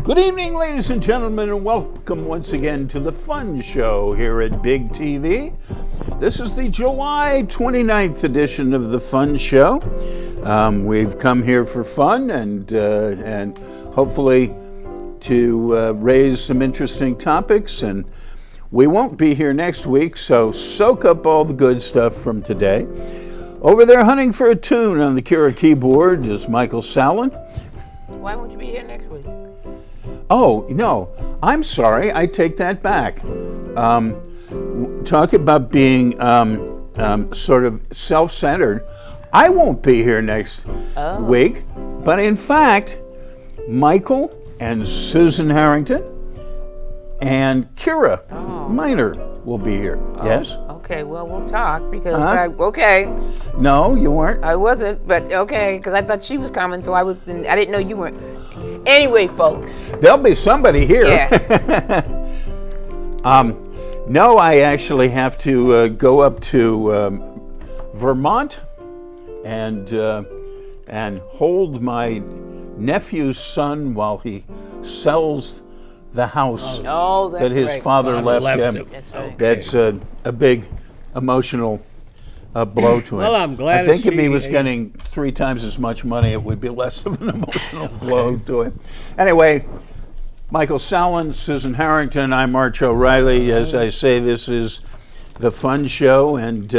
Good evening, ladies and gentlemen, and welcome once again to the Fun Show here at Big TV. This is the July 29th edition of the Fun Show. We've come here for fun and hopefully to raise some interesting topics, and we won't be here next week, so soak up all the good stuff from today. Over there hunting for a tune on the Kira keyboard is Michael Sallin. Why won't you be here next week? Oh, no, I'm sorry, I take that back. Talk about being sort of self-centered. I won't be here next week, but in fact, Michael and Susan Harrington and Kira Miner will be here. Yes? Okay, well, we'll talk because, okay. No, you weren't. I wasn't, but okay, because I thought she was coming, so I didn't know you weren't. Anyway, folks. There'll be somebody here. Yeah. No, I actually have to go up to Vermont and hold my nephew's son while he sells the house that his father left him. That's right. That's a big emotional blow to him. Well, I'm glad I think to if he see was you. getting 3 times as much money, it would be less of an emotional blow to him. Anyway, Michael Sallin, Susan Harrington, I'm Arch O'Reilly. As I say, this is the Fun Show, and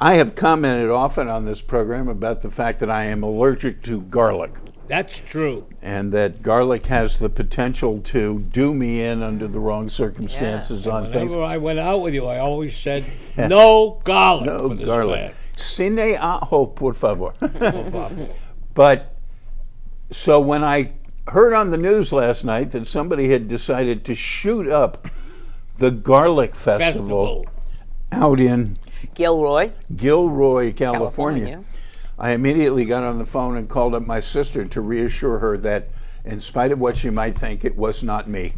I have commented often on this program about the fact that I am allergic to garlic, That's true. and that garlic has the potential to do me in under the wrong circumstances on things. Whenever I went out with you, I always said, no garlic No for this garlic. man. Cine ajo, por favor. Por favor. But so when I heard on the news last night that somebody had decided to shoot up the Garlic Festival out in Gilroy, California, California. I immediately got on the phone and called up my sister to reassure her that, in spite of what she might think, it was not me.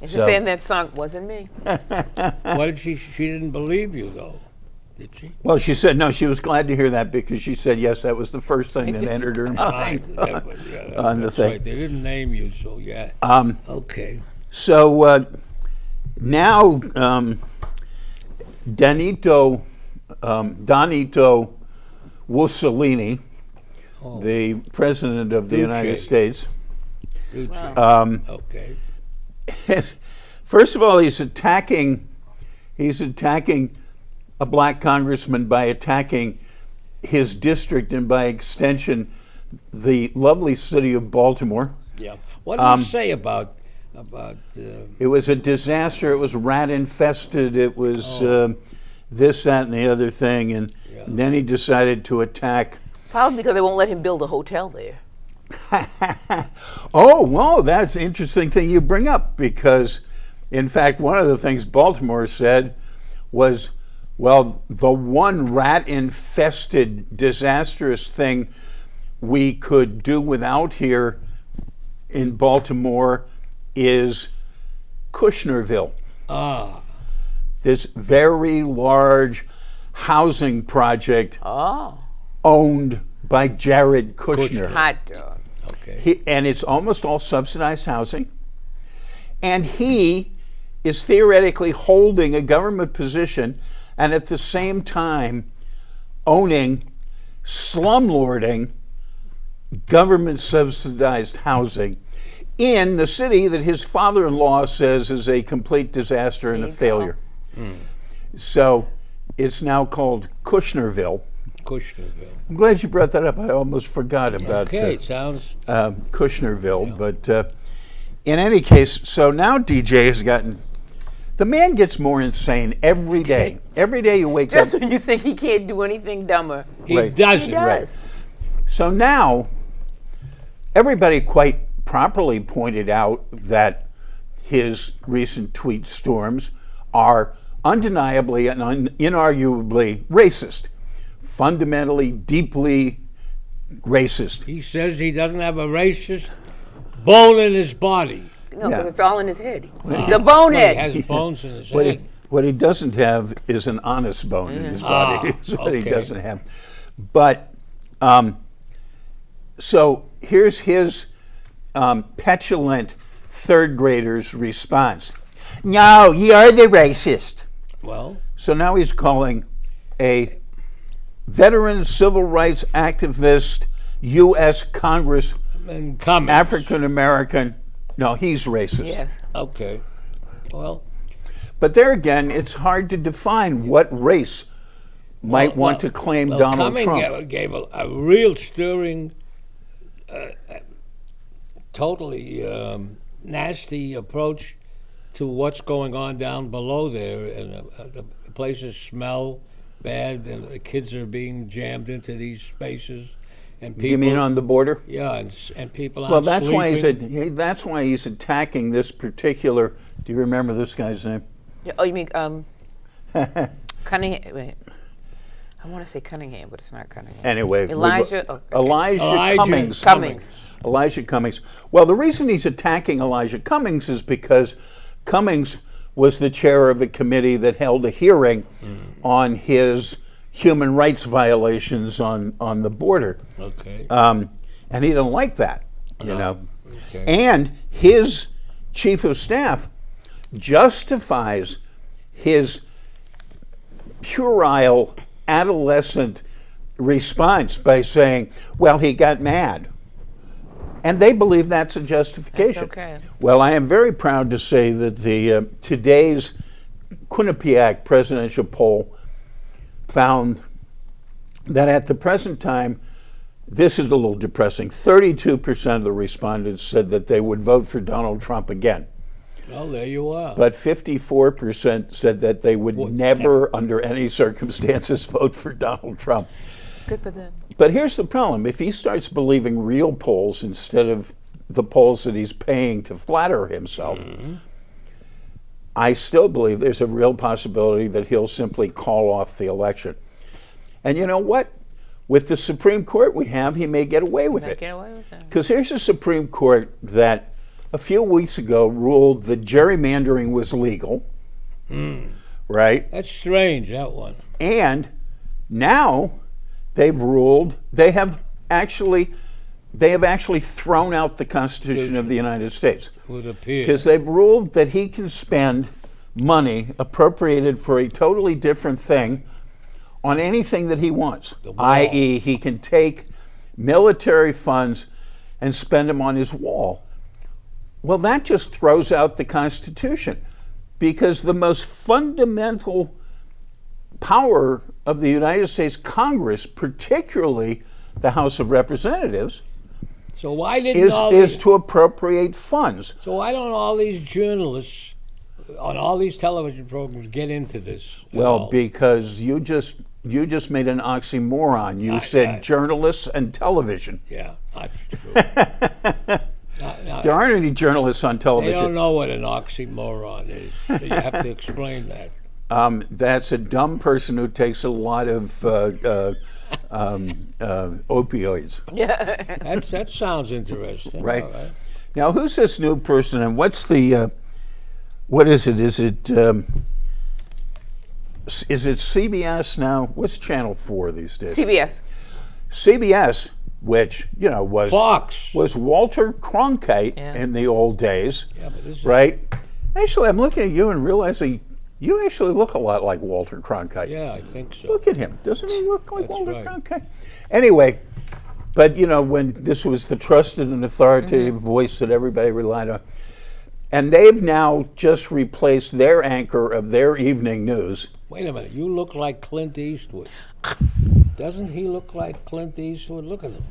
and she's saying that song wasn't me. What did she didn't believe you, though, did she? Well, she said no, she was glad to hear that because she said, yes, that was the first thing that entered her mind on the That's thing. right. They didn't name you, so yeah. Okay. So now Donito Mussolini, the president of the United States, Okay. first of all, he's attacking a black congressman by attacking his district and by extension the lovely city of Baltimore. Yeah. What did you say about It was a disaster. It was rat infested. It was this, that, and the other thing. And then he decided to attack. Probably because they won't let him build a hotel there. Oh, well, that's an interesting thing you bring up because, in fact, one of the things Baltimore said was, well, the one rat-infested, disastrous thing we could do without here in Baltimore is Kushnerville. This very large housing project owned by Jared Kushner. Hot dog. okay. And it's almost all subsidized housing. And he is theoretically holding a government position and at the same time owning, slumlording, government subsidized housing in the city that his father-in-law says is a complete disaster and a failure. So it's now called Kushnerville. Kushnerville. I'm glad you brought that up. I almost forgot about Okay, sounds... Kushnerville. But in any case, so now DJ has gotten, the man gets more insane every day. Every day you wake Just up. when you think he can't do anything dumber, He Right. doesn't. he does. Right. So now, everybody quite properly pointed out that his recent tweet storms are undeniably and inarguably racist, fundamentally, deeply racist. He says he doesn't have a racist bone in his body. No, Yeah. because it's all in his head. The He bonehead. has bones in his What head. what he doesn't have is an honest bone in his body. Is what he okay. doesn't have. But so here's his petulant third grader's response. No, you're the racist. Well, So now he's calling a veteran civil rights activist, U.S. Congress, and Cummings. African American. No, he's racist. Yes. Okay. Well, But there again, it's hard to define what race might want to claim Donald Cummings Trump. gave a real stirring, totally nasty approach to what's going on down below there, and the places smell bad, and the kids are being jammed into these spaces, and people. You mean on the border? Yeah, and people aren't Well, that's why sleeping. that's why he's attacking this particular. Do you remember this guy's name? Yeah, oh, you mean Cunningham? Wait. I want to say Cunningham, but it's not Cunningham. Anyway, Elijah. Oh, okay. Elijah Cummings. Cummings. Elijah Cummings. Well, the reason he's attacking Elijah Cummings is because Cummings was the chair of a committee that held a hearing on his human rights violations on the border. Okay. And he didn't like that, you know. Okay. And his chief of staff justifies his puerile adolescent response by saying, well, he got mad. And they believe that's a justification. That's okay. Well, I am very proud to say that the today's Quinnipiac presidential poll found that at the present time, this is a little depressing, 32% of the respondents said that they would vote for Donald Trump again. Well, there you are. But 54% said that they would never, under any circumstances, vote for Donald Trump. Good for them. But here's the problem. If he starts believing real polls instead of the polls that he's paying to flatter himself, I still believe there's a real possibility that he'll simply call off the election. And you know what? With the Supreme Court we have, he may get away with it. Get away with that. Because here's a Supreme Court that a few weeks ago ruled that gerrymandering was legal, right? That's strange, that one. And now they've ruled they have actually thrown out the Constitution of the United States, Would appear. because they've ruled that he can spend money appropriated for a totally different thing on anything that he wants, wall. i.e. he can take military funds and spend them on his wall. Well, that just throws out the Constitution, because the most fundamental power of the United States Congress, particularly the House of Representatives, So why didn't is to appropriate funds. So why don't all these journalists on all these television programs get into this? at Well, all? because you just made an oxymoron. You said journalists and television. Yeah, that's true. There aren't any journalists on They television. don't know what an oxymoron is. So you have to explain that. That's a dumb person who takes a lot of opioids. That sounds interesting. Right. All right. Now, who's this new person, and what's the what is it? Is it CBS now? What's Channel 4 these days? CBS. CBS, which was Fox. was Walter Cronkite Yeah. in the old days, Yeah, but this is right? Actually, I'm looking at you and realizing you actually look a lot like Walter Cronkite. Yeah, I think so. Look at him. Doesn't he look like That's Walter right. Cronkite? Anyway, but when this was the trusted and authoritative voice that everybody relied on, and they've now just replaced their anchor of their evening news. Wait a minute. You look like Clint Eastwood. Doesn't he look like Clint Eastwood? Look at him.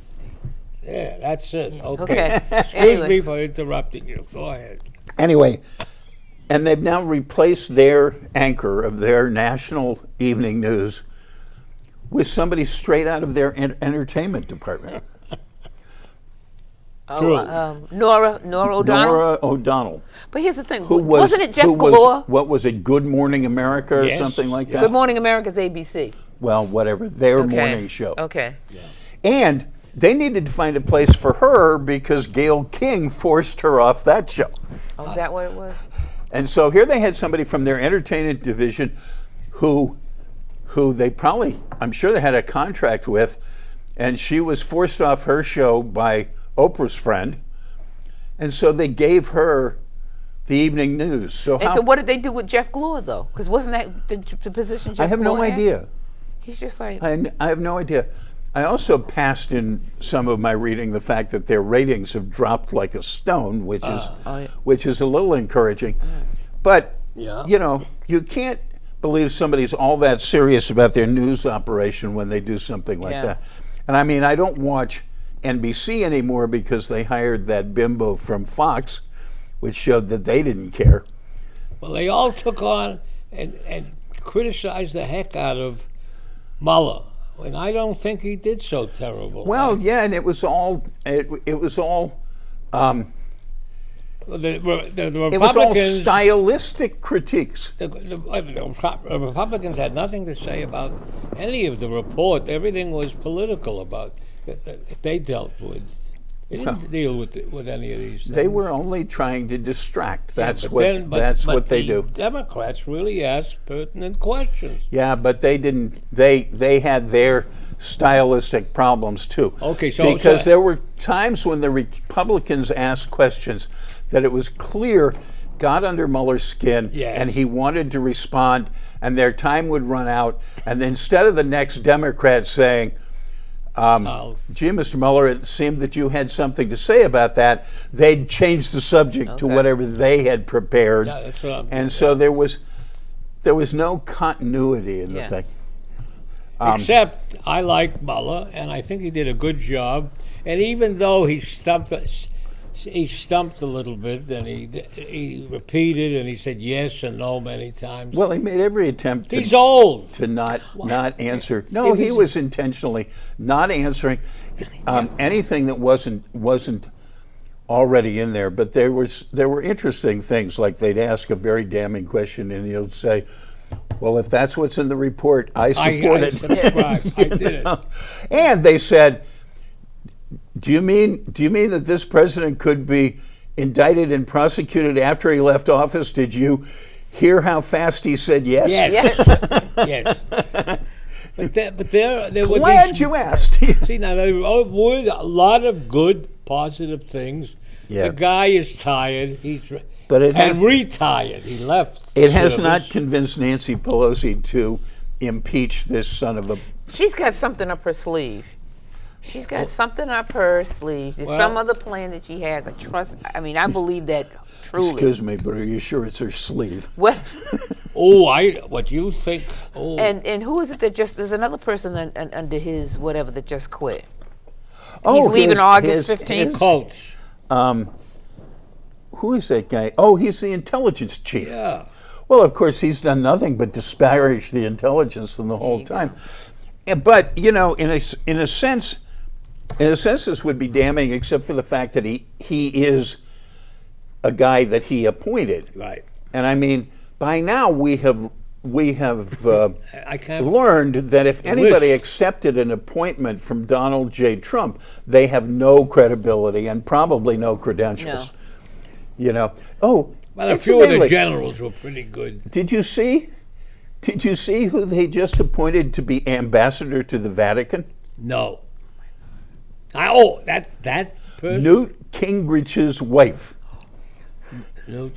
Yeah, that's it. Okay. Excuse Anyway. me for interrupting you. Go ahead. Anyway, and they've now replaced their anchor of their national evening news with somebody straight out of their entertainment department. True. Nora O'Donnell. Nora O'Donnell. But here's the thing. Who was, Wasn't it Jeff who was- Galore? What was it, Good Morning America or Yes. something like that? Good Morning America's ABC. Well, whatever, their Okay. morning show. Okay. And they needed to find a place for her because Gayle King forced her off that show. Oh, is that what it was? And so here they had somebody from their entertainment division who they probably, I'm sure they had a contract with, and she was forced off her show by Oprah's friend. And so they gave her the evening news. So And how? so what did they do with Jeff Glor though? Because wasn't that the position Jeff I have no Glor had? idea. He's just like I have no idea. I also passed in some of my reading the fact that their ratings have dropped like a stone, which is yeah. which is a little encouraging. But Yeah. you know, you can't believe somebody's all that serious about their news operation when they do something like Yeah. that. And I mean, I don't watch NBC anymore because they hired that bimbo from Fox, which showed that they didn't care. Well, they all took on and criticized the heck out of Mueller, and I don't think he did so terrible. Well, yeah, and it was all the it was all Republicans, stylistic critiques. the Republicans had nothing to say about any of the report. Everything was political about that they dealt with. They didn't deal with any of these things. They were only trying to distract. That's But what then- but- that's but what they the do. Democrats really asked pertinent questions. Yeah, but they didn't. They had their stylistic problems too. Okay, so- because so- there were times when the Republicans asked questions that it was clear got under Mueller's skin, Yes. and he wanted to respond, and their time would run out, and then instead of the next Democrat saying, Oh, "Gee, Mr. Mueller, it seemed that you had something to say about that," they'd change the subject to Okay. whatever they had prepared. Yeah, that's what I'm- And so there was no continuity in the Yeah. thing. except I like Mueller, and I think he did a good job. And even though he stumped a little bit, and he repeated and he said yes and no many times. Well, he made every attempt He's old. to not answer. No, If he he's- was intentionally not answering anything that wasn't already in there. But there were interesting things, like they'd ask a very damning question, and he'll say, "Well, if that's what's in the report, I support I it." subscribe. I did it. And they said, "Do you mean that this president could be indicted and prosecuted after he left office? Did you hear how fast he said yes?" Yes. yes. Yes. But there were Glad these, you asked. See, now there were a lot of good, positive things. Yeah. The guy is tired. But it has- and retired. He left. It has service. not convinced Nancy Pelosi to impeach this son of a. She's got something up her sleeve. She's got something up her sleeve. There's Well- some other plan that she has. I mean, I believe that truly. Excuse me, but are you sure it's her sleeve? What? What you think? Oh, And who is it that just? There's another person under his whatever that just quit. Oh, He's leaving his- August his- 15th. Coates. Who is that guy? Oh, he's the intelligence chief. Yeah. Well, of course, he's done nothing but disparage the intelligence in the whole time. But you know, in a sense, this would be damning, except for the fact that he is a guy that he appointed. Right. And I mean, by now we have I can't. learned that if anybody List. accepted an appointment from Donald J. Trump, they have no credibility and probably no credentials. No. You know. Oh, Well, a few of the incidentally, generals were pretty good. Did you see who they just appointed to be ambassador to the Vatican? No. That person. Newt Gingrich's wife. Newt.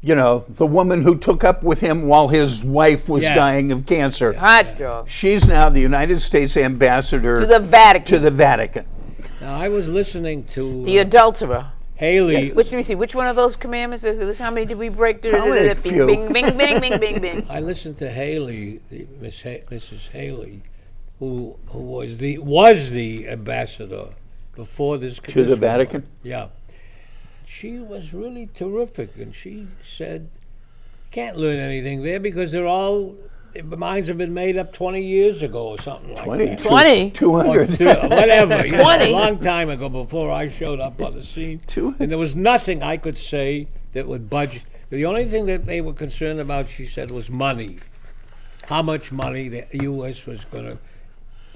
You know, the woman who took up with him while his wife was Yeah. dying of cancer. Hot dog. She's now the United States ambassador To the Vatican. to the Vatican. Now I was listening to The adulterer. Haley. Which, let me see, which one of those commandments? How many did we break? Probably a few. Bing, bing, bing, bing, bing, bing. I listened to Haley, Mrs. Haley, who was the ambassador before this To the this Vatican? Yeah, she was really terrific, and she said, "You can't learn anything there because their minds have been made up 20 years ago or something like 20, that." 20? 200. Whatever, yeah, 20? a long time ago before I showed up on the scene. 200. And there was nothing I could say that would budge. The only thing that they were concerned about, she said, was money. How much money the U.S. was going to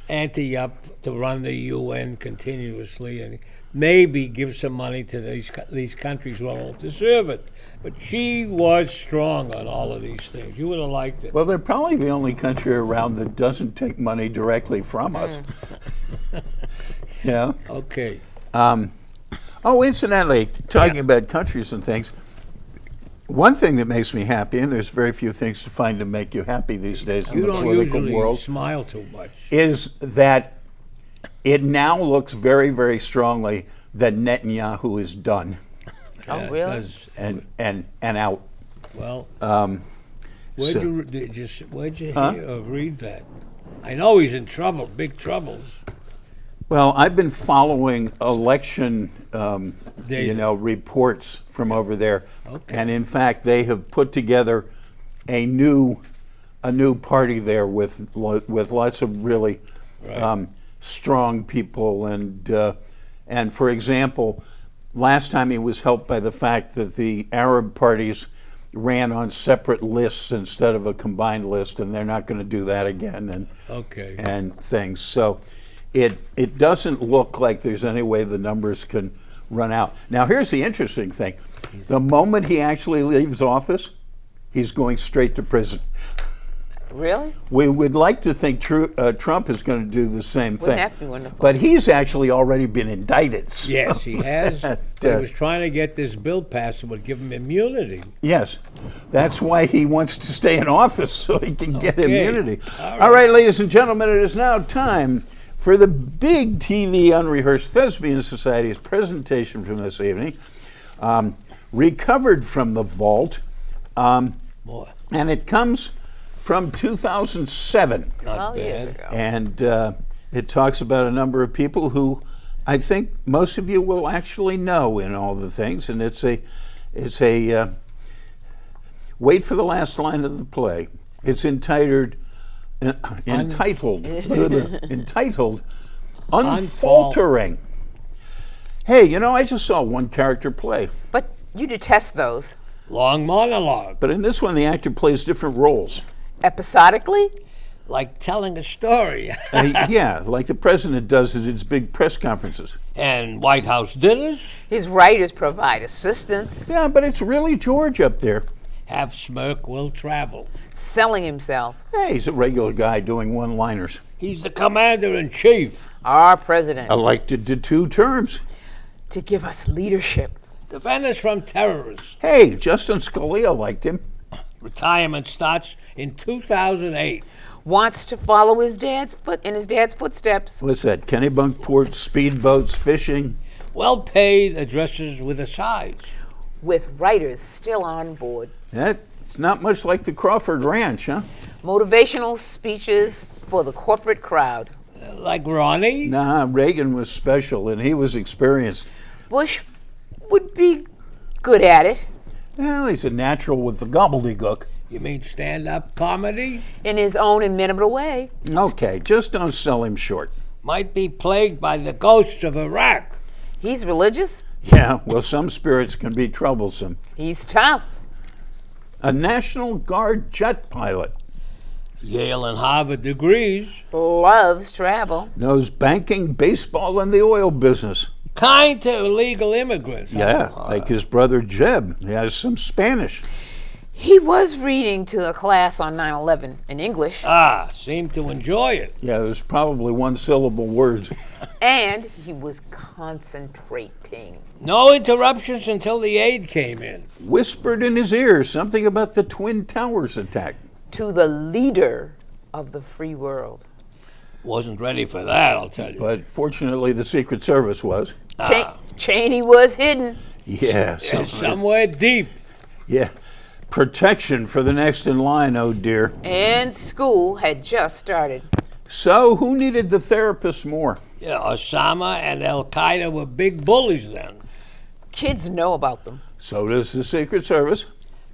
ante up to run the UN continuously and maybe give some money to these countries who don't deserve it. But she was strong on all of these things. You would have liked it. Well, they're probably the only country around that doesn't take money directly from us. You know? Okay. Oh, incidentally, talking about countries and things, one thing that makes me happy, and there's very few things to find to make you happy these days in You the don't political usually world, smile too much. is that it now looks very, very strongly that Netanyahu is done Oh, Yeah, it really? does. and out. Well, So- where'd you hear or read that? I know he's in trouble, big troubles. Well, I've been following election, Data. reports from over there, Okay. and in fact, they have put together a new party there with lots of really Right. strong people, and for example, last time he was helped by the fact that the Arab parties ran on separate lists instead of a combined list, and they're not going to do that again, Okay. and things. So it doesn't look like there's any way the numbers can run out. Now, here's the interesting thing. The moment he actually leaves office, he's going straight to prison. Really? We would like to think Trump is going to do the same thing. Wouldn't that be wonderful? But he's actually already been indicted. So- Yes, he has. That, But he was trying to get this bill passed that would give him immunity. Yes, that's why he wants to stay in office, so he can get Okay. immunity. All All right, ladies and gentlemen, it is now time for the big TV Unrehearsed Thespian Society's presentation from this evening, recovered from the vault, Boy, and it comes from 2007. not 12 years bad. ago. And it talks about a number of people who I think most of you will actually know in all the things. And it's a wait for the last line of the play. It's entitled Unfaltering. Hey, I just saw one character play, But you detest those. Long monologue, but in this one the actor plays different roles. Episodically? like telling a story. Yeah, like the president does at his big press conferences. And White House dinners, His writers provide assistance, Yeah, but it's really George up there. have smirk will travel. selling himself. Hey, he's a regular guy doing one-liners. He's the commander in chief. Our president. Elected to 2 terms. To give us leadership. Defend us from terrorists. Hey, Justin Scalia liked him. Retirement starts in 2008. Wants to follow his dad's footsteps. What's that? Kennebunkport, speedboats, fishing. Well paid addresses with a size. With writers still on board. That's not much like the Crawford Ranch, huh? Motivational speeches for the corporate crowd. Like Ronnie. Nah, Reagan was special and he was experienced. Bush would be good at it. Well, he's a natural with the gobbledygook. You mean stand-up comedy? In his own inimitable way. Okay, just don't sell him short. Might be plagued by the ghosts of Iraq. He's religious. Yeah, well, some spirits can be troublesome. He's tough. A National Guard jet pilot. Yale and Harvard degrees. Loves travel. Knows banking, baseball, and the oil business. Kind to illegal immigrants. Yeah, like his brother Jeb. He has some Spanish. He was reading to a class on 9/11 in English, Seemed to enjoy it. Yeah, there's probably one-syllable words. and he was concentrating. No interruptions until the aid came in. Whispered in his ear something about the Twin Towers attack. To the leader of the free world. Wasn't ready for that, I'll tell you. But fortunately, the Secret Service was. Cheney was hidden. Yeah, And somewhere deep. yeah. Protection for the next in line, oh dear. And school had just started. So, who needed the therapist more? Yeah, Osama and Al Qaeda were big bullies then. Kids know about them. So does the Secret Service.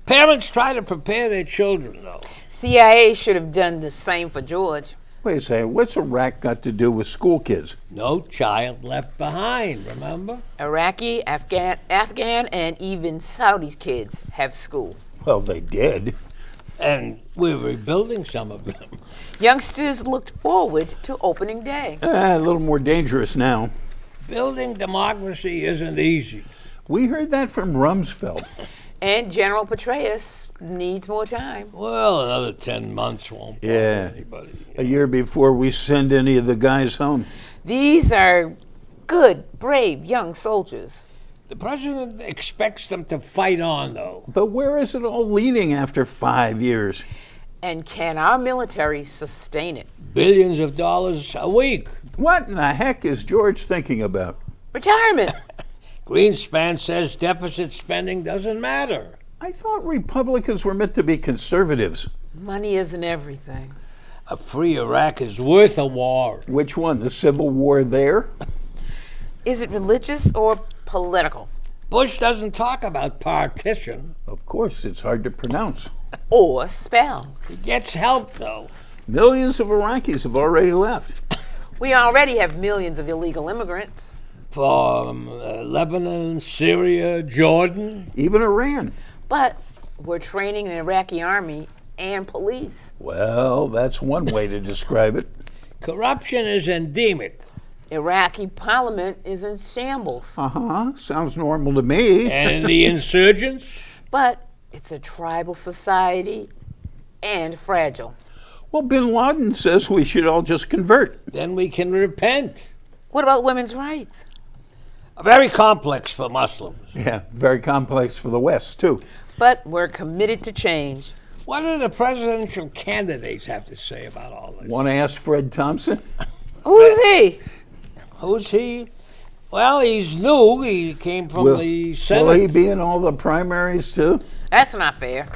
Parents try to prepare their children, though. CIA should have done the same for George. Wait a second, what's Iraq got to do with school kids? No child left behind, remember? Iraqi, Afghan, and even Saudi kids have school. Well, they did. And we're rebuilding some of them. Youngsters looked forward to opening day. A little more dangerous now. Building democracy isn't easy. We heard that from Rumsfeld. And General Petraeus needs more time. Well, another 10 months won't bother Yeah. anybody. A year before we send any of the guys home. These are good, brave young soldiers. The president expects them to fight on, though. But where is it all leading after 5 years? And can our military sustain it? Billions of dollars a week. What in the heck is George thinking about? Retirement. Greenspan says deficit spending doesn't matter. I thought Republicans were meant to be conservatives. Money isn't everything. A free Iraq is worth a war. Which one? The Civil War there? Is it religious or political? Bush doesn't talk about partition. Of course, it's hard to pronounce. Or spell? He gets help, though. Millions of Iraqis have already left. We already have millions of illegal immigrants. From Lebanon, Syria, Jordan. Even Iran. But we're training an Iraqi army and police. Well, that's one way to describe it. Corruption is endemic. Iraqi parliament is in shambles. Uh-huh. Sounds normal to me. And the insurgents? But it's a tribal society and fragile. Well, bin Laden says we should all just convert. Then we can repent. What about women's rights? Very complex for Muslims. Yeah, very complex for the West, too. But we're committed to change. What do the presidential candidates have to say about all this? Want to ask Fred Thompson? Who is he? Who's he? Well, he's new. He came from the Senate. Will he be in all the primaries, too? That's not fair.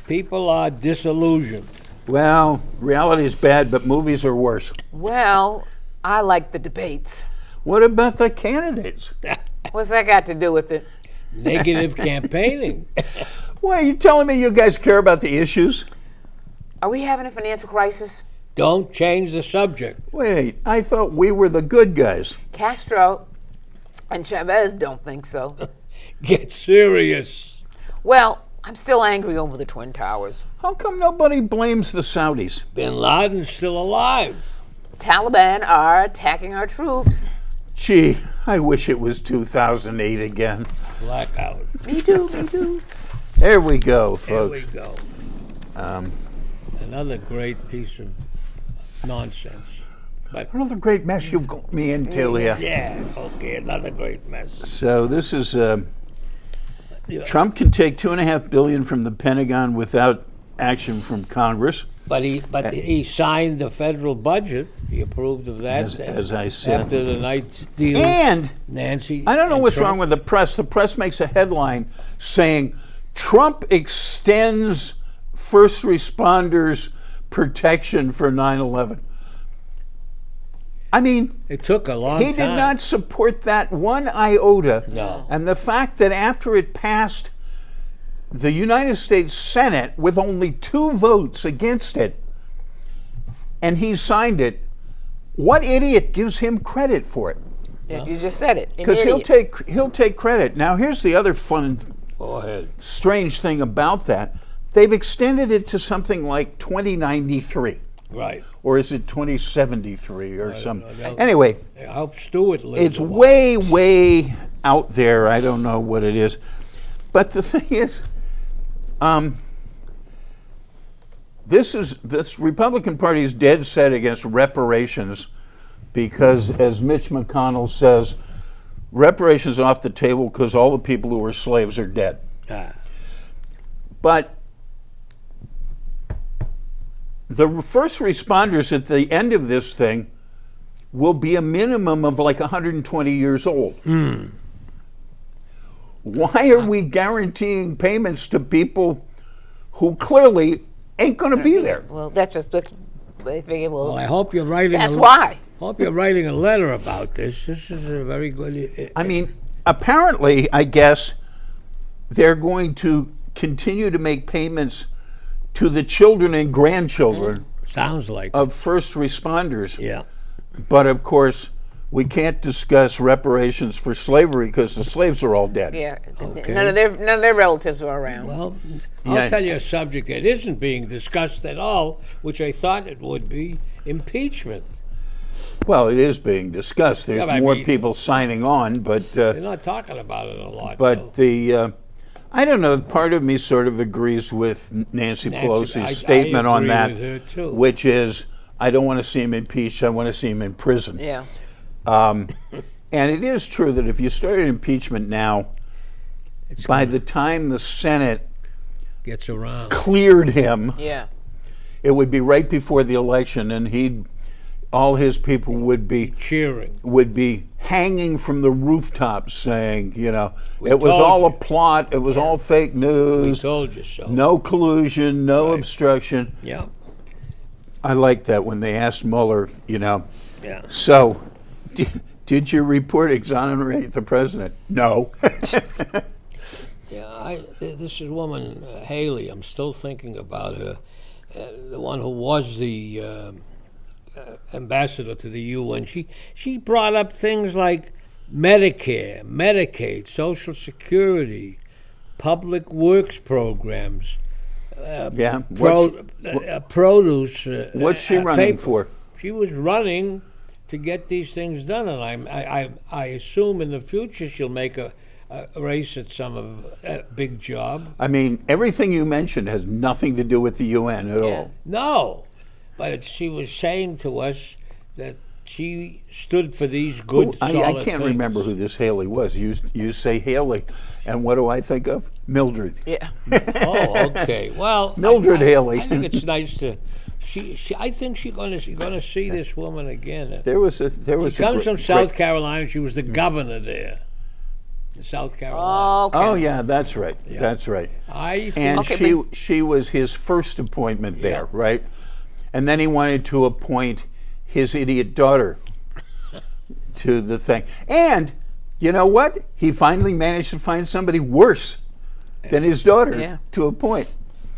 People are disillusioned. Well, reality is bad, but movies are worse. Well, I like the debates. What about the candidates? What's that got to do with it? Negative campaigning. Why, are you telling me you guys care about the issues? Are we having a financial crisis? Don't change the subject. Wait, I thought we were the good guys. Castro and Chavez don't think so. Get serious. Well, I'm still angry over the Twin Towers. How come nobody blames the Saudis? Bin Laden's still alive. Taliban are attacking our troops. Gee, I wish it was 2008 again. Blackout. Me too, me too. There we go, There we folks. go. Another great piece of nonsense. But Another great mess you've got me in, Tilia. yeah, okay, another great mess. So this is Trump can take $2.5 billion from the Pentagon without action from Congress. But he signed the federal budget. He approved of that. As I said. After the night deal. And Nancy. I don't know and what's Trump. wrong with the press. The press makes a headline saying Trump extends first responders protection for 9/11. I mean, It took a long he time. did not support that one iota. No. And the fact that after it passed the United States Senate with only 2 votes against it, and he signed it, what idiot gives him credit for it? Yeah, you just said it. An Because idiot. he'll take credit. Now here's the other fun, Go ahead. strange thing about that. They've extended it to something like 2093, Right. or is it 2073 or something? know. Anyway, I hope Stewart lives it's a while. way, way out there. I don't know what it is, but the thing is, this Republican Party is dead set against reparations because, as Mitch McConnell says, reparations are off the table because all the people who were slaves are dead. Ah. But the first responders at the end of this thing will be a minimum of like 120 years old. Why are we guaranteeing payments to people who clearly ain't going to be there? Well, that's just, they figure, Well, well, I hope you're writing. that's why. Hope you're writing a letter about this. This is a very good. I mean, apparently, I guess they're going to continue to make payments to the children and grandchildren Sounds like. of first responders. Yeah. But of course, we can't discuss reparations for slavery because the slaves are all dead. Yeah, Okay. none of their relatives are around. Well, I'll Yeah. tell you a subject that isn't being discussed at all, which I thought it would be: impeachment. Well, it is being discussed. There's Yeah, but I more mean- people signing on, but They're not talking about it a lot. but though. the I don't know. Part of me sort of agrees with Nancy Pelosi's I statement on agree that, with her, too. which is I don't want to see him impeached. I want to see him in prison. Yeah. And it is true that if you started impeachment now, It's by gonna- the time the Senate gets around. cleared him, Yeah. it would be right before the election, and all his people would be Cheering. hanging from the rooftops saying, We it was told all a you. plot, it was all fake We news, told you so. no collusion, no Right. obstruction. Yeah. I like that when they asked Mueller, Yeah. so did your report exonerate the president? No. Yeah, this is woman Haley. I'm still thinking about her, the one who was the ambassador to the UN. She brought up things like Medicare, Medicaid, Social Security, public works programs, Yeah. produce. What's she running paper. for? She was running to get these things done, and I assume in the future she'll make a race at some big job. I mean, everything you mentioned has nothing to do with the UN at all. No, but she was saying to us that she stood for these good, I solid can't things. remember who this Haley was. You say Haley, and what do I think of? Mildred. Yeah. Oh, okay. Well, Mildred Haley. I think it's nice to. I think she's gonna see this woman again. There was a She comes from South great- Carolina. She was the governor there, in South Carolina. Oh, okay. Oh yeah, that's right. That's right. I And Okay, she was his first appointment there, Yeah. right? And then he wanted to appoint his idiot daughter to the thing. And you know what? He finally managed to find somebody worse than his daughter Yeah. to appoint.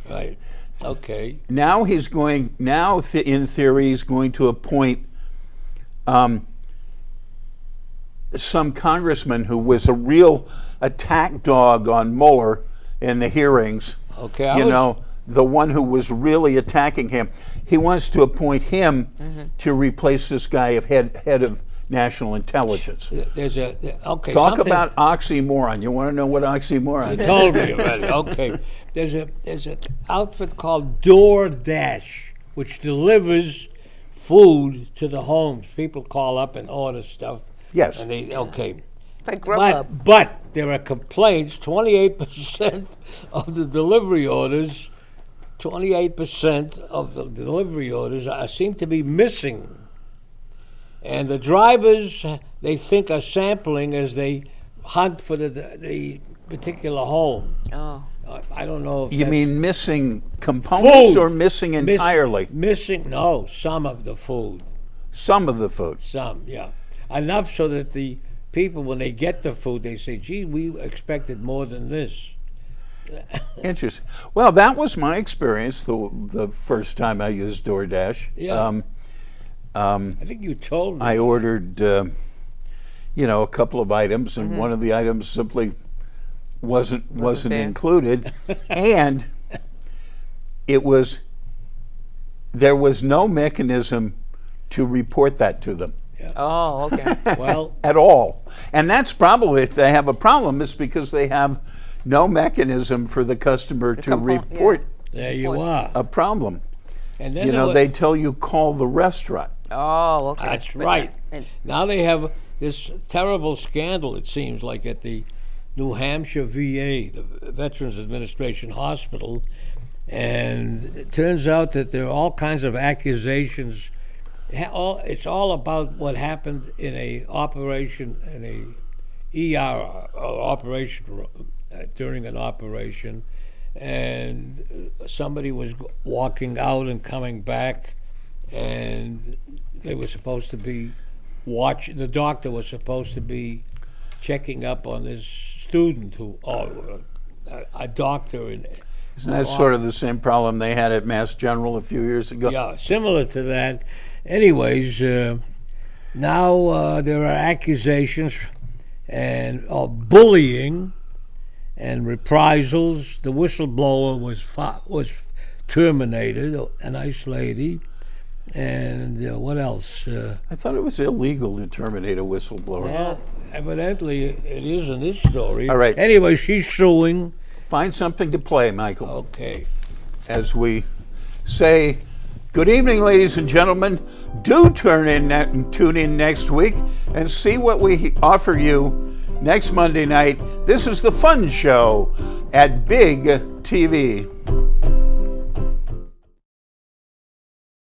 right. Okay. Now he's going. In theory, he's going to appoint some congressman who was a real attack dog on Mueller in the hearings. Okay. I was- The one who was really attacking him. He wants to appoint him Mm-hmm. to replace this guy of head of national intelligence. There's a okay. Talk something- about oxymoron. You want to know what oxymoron You is? told me already. Okay. There's an outfit called DoorDash, which delivers food to the homes. People call up and order stuff. Yes. And they okay. Like Grubhub. But there are complaints. 28% of the delivery orders. 28% of the delivery orders seem to be missing. And the drivers, they think, are sampling as they hunt for the particular home. Oh. I don't know if You that's mean missing components Food. or missing entirely? Missing, no, some of the food. Some of the food. Some, yeah. Enough so that the people, when they get the food, they say, gee, we expected more than this. Interesting. Well, that was my experience the first time I used DoorDash. Yeah. I think you told me. I ordered, a couple of items, and one of the items simply wasn't there. included, and there was no mechanism to report that to them Oh, okay. Well, at all. And that's probably, if they have a problem, it's because they have no mechanism for the customer to complain, report there you are. a problem. And then They tell you call the restaurant. Oh, okay. That's But- right. and- Now they have this terrible scandal, it seems like, at the New Hampshire VA, the Veterans Administration Hospital. And it turns out that there are all kinds of accusations. It's all about what happened in a operation, in a ER operation, during an operation. And somebody was walking out and coming back, and they were supposed to be the doctor was supposed to be checking up on this student a doctor in Isn't that sort of the same problem they had at Mass General a few years ago? yeah, similar to that. Anyways, now there are accusations of bullying and reprisals. The whistleblower was terminated, a nice lady. And what else? I thought it was illegal to terminate a whistleblower. Well, evidently it is in this story. All right. Anyway, she's suing. Find something to play, Michael. Okay. As we say Good evening, ladies and gentlemen. Do tune in next week and see what we offer you next Monday night. This is the Fun Show at Big TV.